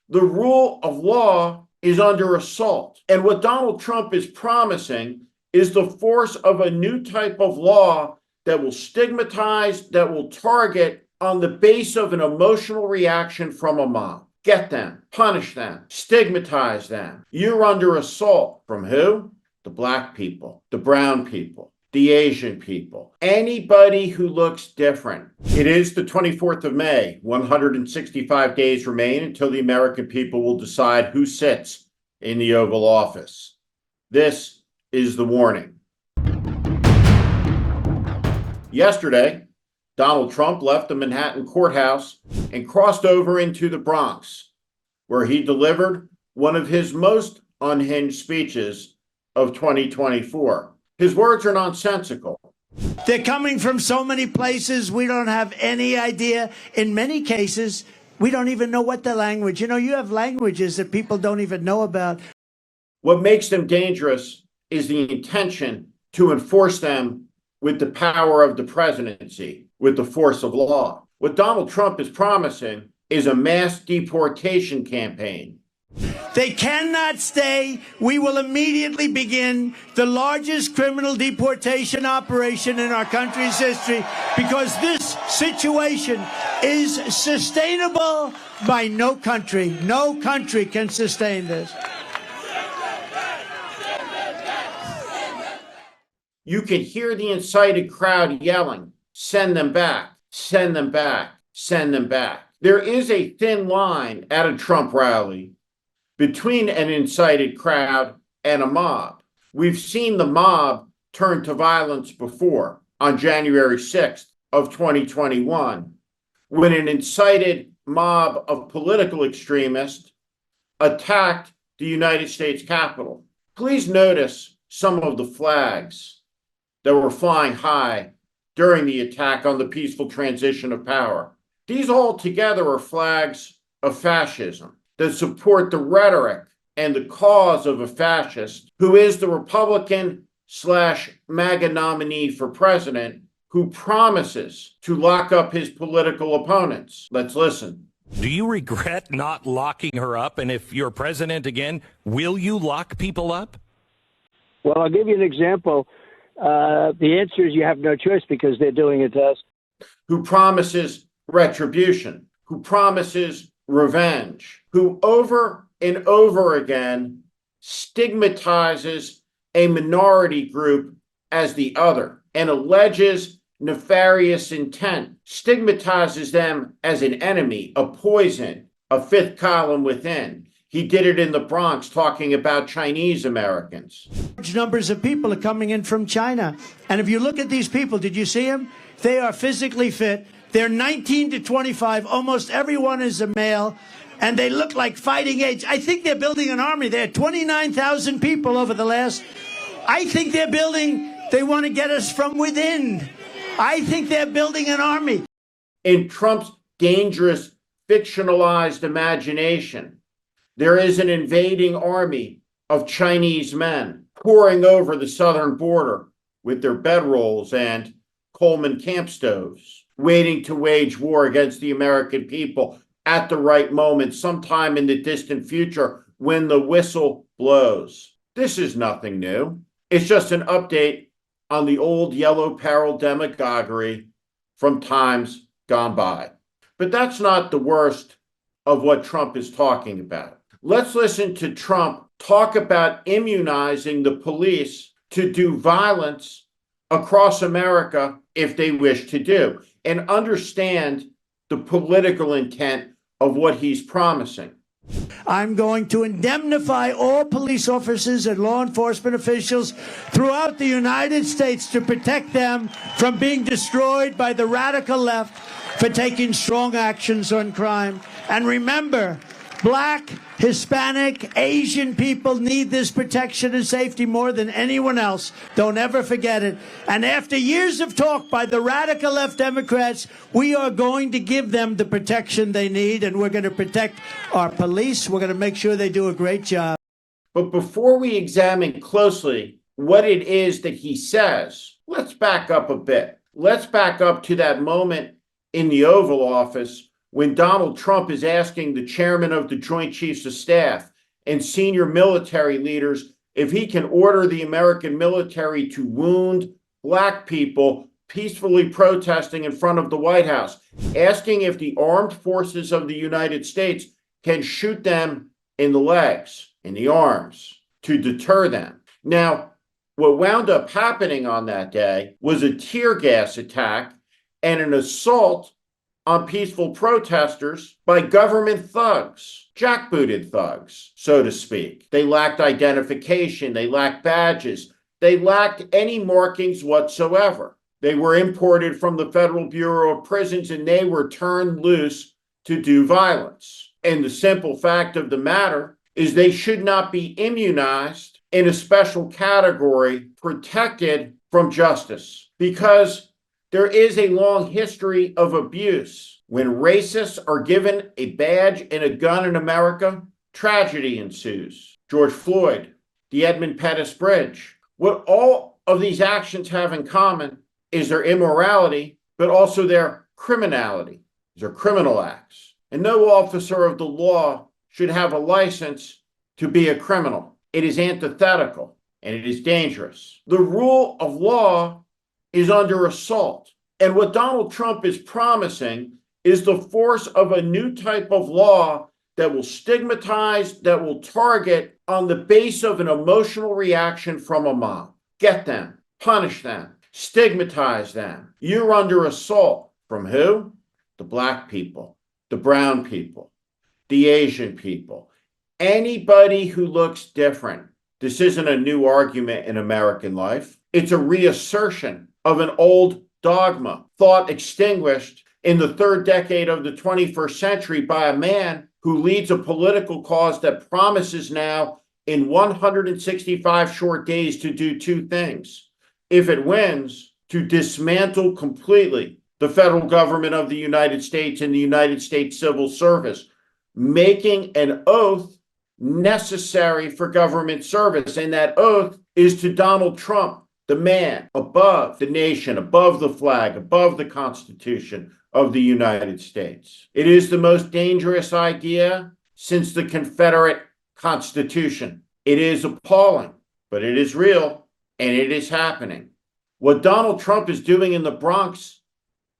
The rule of law is under assault. And what Donald Trump is promising is the force of a new type of law that will stigmatize, that will target on the base of an emotional reaction from a mob. Get them, punish them, stigmatize them. You're under assault. From who? The black people, the brown people, the Asian people, anybody who looks different. It is the 24th of May. 165 days remain until the American people will decide who sits in the Oval Office. This is the warning. Yesterday, Donald Trump left the Manhattan courthouse and crossed over into the Bronx, where he delivered one of his most unhinged speeches of 2024. His words are nonsensical. They're coming from so many places, we don't have any idea. In many cases, we don't even know what the language. You know, you have languages that people don't even know about. What makes them dangerous is the intention to enforce them with the power of the presidency, with the force of law. What Donald Trump is promising is a mass deportation campaign. They cannot stay. We will immediately begin the largest criminal deportation operation in our country's history because this situation is sustainable by no country. No country can sustain this. You could hear the incited crowd yelling, "Send them back, send them back, send them back." There is a thin line at a Trump rally between an incited crowd and a mob. We've seen the mob turn to violence before. On January 6th of 2021, when an incited mob of political extremists attacked the United States Capitol. Please notice some of the flags that were flying high during the attack on the peaceful transition of power. These all together are flags of fascism that support the rhetoric and the cause of a fascist who is the Republican/MAGA nominee for president who promises to lock up his political opponents. Let's listen. Do you regret not locking her up? And if you're president again, will you lock people up? Well, I'll give you an example. The answer is you have no choice because they're doing it to us. Who promises retribution, who promises revenge, who over and over again stigmatizes a minority group as the other and alleges nefarious intent, stigmatizes them as an enemy, a poison, a fifth column within. He did it in the Bronx, talking about Chinese Americans. Large numbers of people are coming in from China. And if you look at these people, did you see them? They are physically fit. They're 19 to 25. Almost everyone is a male. And they look like fighting age. I think they're building an army. They had 29,000 people over the last. I think they want to get us from within. I think they're building an army. In Trump's dangerous, fictionalized imagination, there is an invading army of Chinese men pouring over the southern border with their bedrolls and Coleman camp stoves, waiting to wage war against the American people at the right moment, sometime in the distant future when the whistle blows. This is nothing new. It's just an update on the old yellow peril demagoguery from times gone by. But that's not the worst of what Trump is talking about. Let's listen to Trump talk about immunizing the police to do violence across America if they wish to do, and understand the political intent of what he's promising. I'm going to indemnify all police officers and law enforcement officials throughout the United States to protect them from being destroyed by the radical left for taking strong actions on crime. And remember, Black, Hispanic, Asian people need this protection and safety more than anyone else. Don't ever forget it. And after years of talk by the radical left Democrats, we are going to give them the protection they need, and we're going to protect our police. We're going to make sure they do a great job. But before we examine closely what it is that he says, let's back up a bit. Let's back up to that moment in the Oval Office when Donald Trump is asking the chairman of the Joint Chiefs of Staff and senior military leaders if he can order the American military to wound Black people peacefully protesting in front of the White House, asking if the armed forces of the United States can shoot them in the legs, in the arms, to deter them. Now, what wound up happening on that day was a tear gas attack and an assault on peaceful protesters by government thugs, jackbooted thugs, so to speak. They lacked identification, they lacked badges, they lacked any markings whatsoever. They were imported from the Federal Bureau of Prisons and they were turned loose to do violence. And the simple fact of the matter is they should not be immunized in a special category protected from justice, because there is a long history of abuse. When racists are given a badge and a gun in America, tragedy ensues. George Floyd, the Edmund Pettus Bridge. What all of these actions have in common is their immorality, but also their criminality. These are criminal acts. And no officer of the law should have a license to be a criminal. It is antithetical and it is dangerous. The rule of law is under assault. And what Donald Trump is promising is the force of a new type of law that will stigmatize, that will target on the base of an emotional reaction from a mob. Get them, punish them, stigmatize them. You're under assault. From who? The Black people, the brown people, the Asian people, anybody who looks different. This isn't a new argument in American life. It's a reassertion of an old dogma, thought extinguished in the third decade of the 21st century by a man who leads a political cause that promises now in 165 short days to do two things. If it wins, to dismantle completely the federal government of the United States and the United States Civil Service, making an oath necessary for government service. And that oath is to Donald Trump, the man above the nation, above the flag, above the Constitution of the United States. It is the most dangerous idea since the Confederate Constitution. It is appalling, but it is real and it is happening. What Donald Trump is doing in the Bronx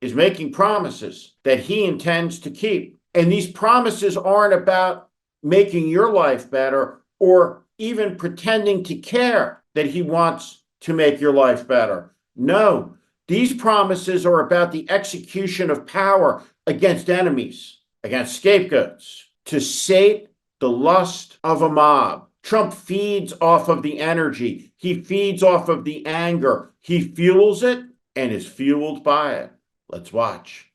is making promises that he intends to keep. And these promises aren't about making your life better or even pretending to care that he wants to make your life better. No, these promises are about the execution of power against enemies, against scapegoats, to sate the lust of a mob. Trump feeds off of the energy. He feeds off of the anger. He fuels it and is fueled by it. Let's watch.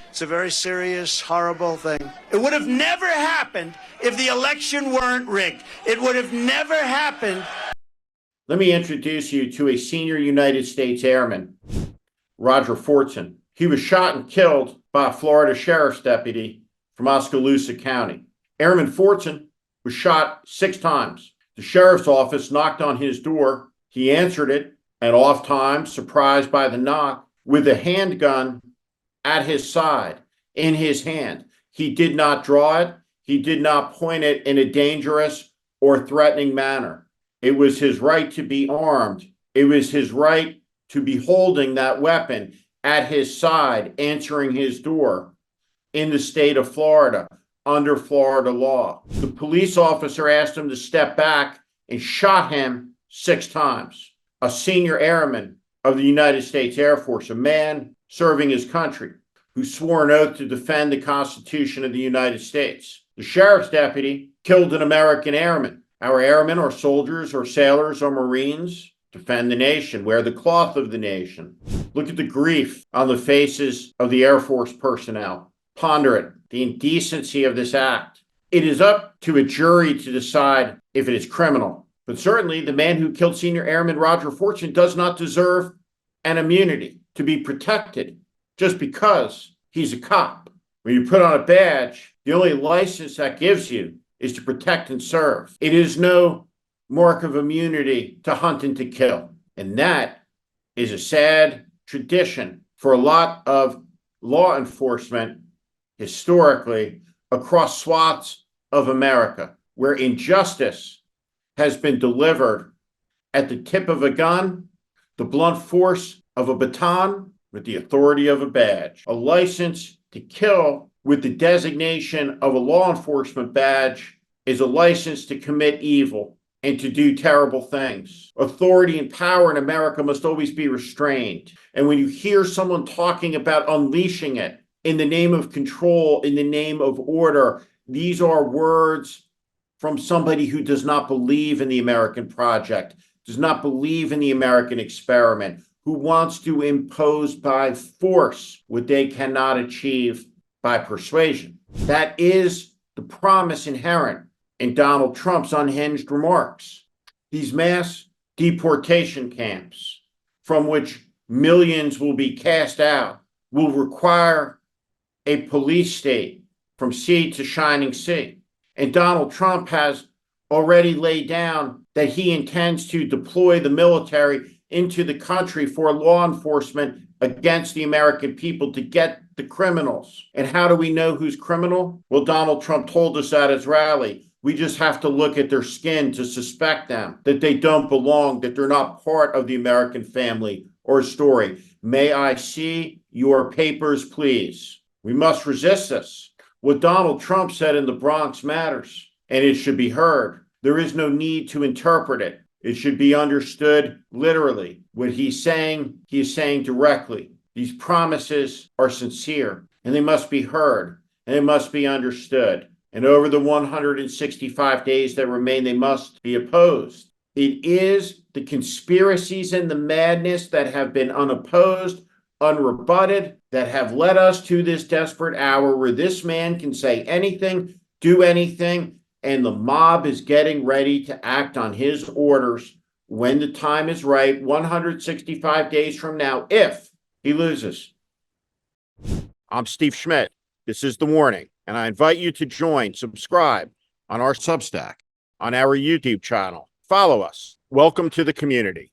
It's a very serious, horrible thing. It would have never happened if the election weren't rigged. It would have never happened. Let me introduce you to a senior United States Airman, Roger Fortson. He was shot and killed by a Florida sheriff's deputy from Oskaloosa County. Airman Fortson was shot 6 times. The sheriff's office knocked on his door. He answered it, and oft-times, surprised by the knock, with a handgun at his side, in his hand. He did not draw it. He did not point it in a dangerous or threatening manner. It was his right to be armed. It was his right to be holding that weapon at his side, answering his door in the state of Florida, under Florida law. The police officer asked him to step back and shot him 6 times. A senior airman of the United States Air Force, a man serving his country, who swore an oath to defend the Constitution of the United States. The sheriff's deputy killed an American airman. Our airmen are soldiers or sailors or Marines, defend the nation, wear the cloth of the nation. Look at the grief on the faces of the Air Force personnel. Ponder it, the indecency of this act. It is up to a jury to decide if it is criminal. But certainly the man who killed Senior Airman Roger Fortson does not deserve an immunity to be protected just because he's a cop. When you put on a badge, the only license that gives you is to protect and serve. It is no mark of immunity to hunt and to kill. And that is a sad tradition for a lot of law enforcement historically across swaths of America, where injustice has been delivered at the tip of a gun, the blunt force of a baton, with the authority of a badge. A license to kill with the designation of a law enforcement badge is a license to commit evil and to do terrible things. Authority and power in America must always be restrained. And when you hear someone talking about unleashing it in the name of control, in the name of order, these are words from somebody who does not believe in the American project, does not believe in the American experiment, who wants to impose by force what they cannot achieve by persuasion. That is the promise inherent in Donald Trump's unhinged remarks. These mass deportation camps, from which millions will be cast out, will require a police state from sea to shining sea. And Donald Trump has already laid down that he intends to deploy the military into the country for law enforcement against the American people to get the criminals. And how do we know who's criminal? Well, Donald Trump told us at his rally. We just have to look at their skin to suspect them, that they don't belong, that they're not part of the American family or story. May I see your papers, please? We must resist this. What Donald Trump said in the Bronx matters, and it should be heard. There is no need to interpret it. It should be understood literally. What he's saying, he is saying directly. These promises are sincere, and they must be heard, and they must be understood. And over the 165 days that remain, they must be opposed. It is the conspiracies and the madness that have been unopposed, unrebutted, that have led us to this desperate hour where this man can say anything, do anything, and the mob is getting ready to act on his orders when the time is right, 165 days from now, if he loses. I'm Steve Schmidt. This is The Warning, and I invite you to subscribe on our Substack, on our YouTube channel. Follow us. Welcome to the community.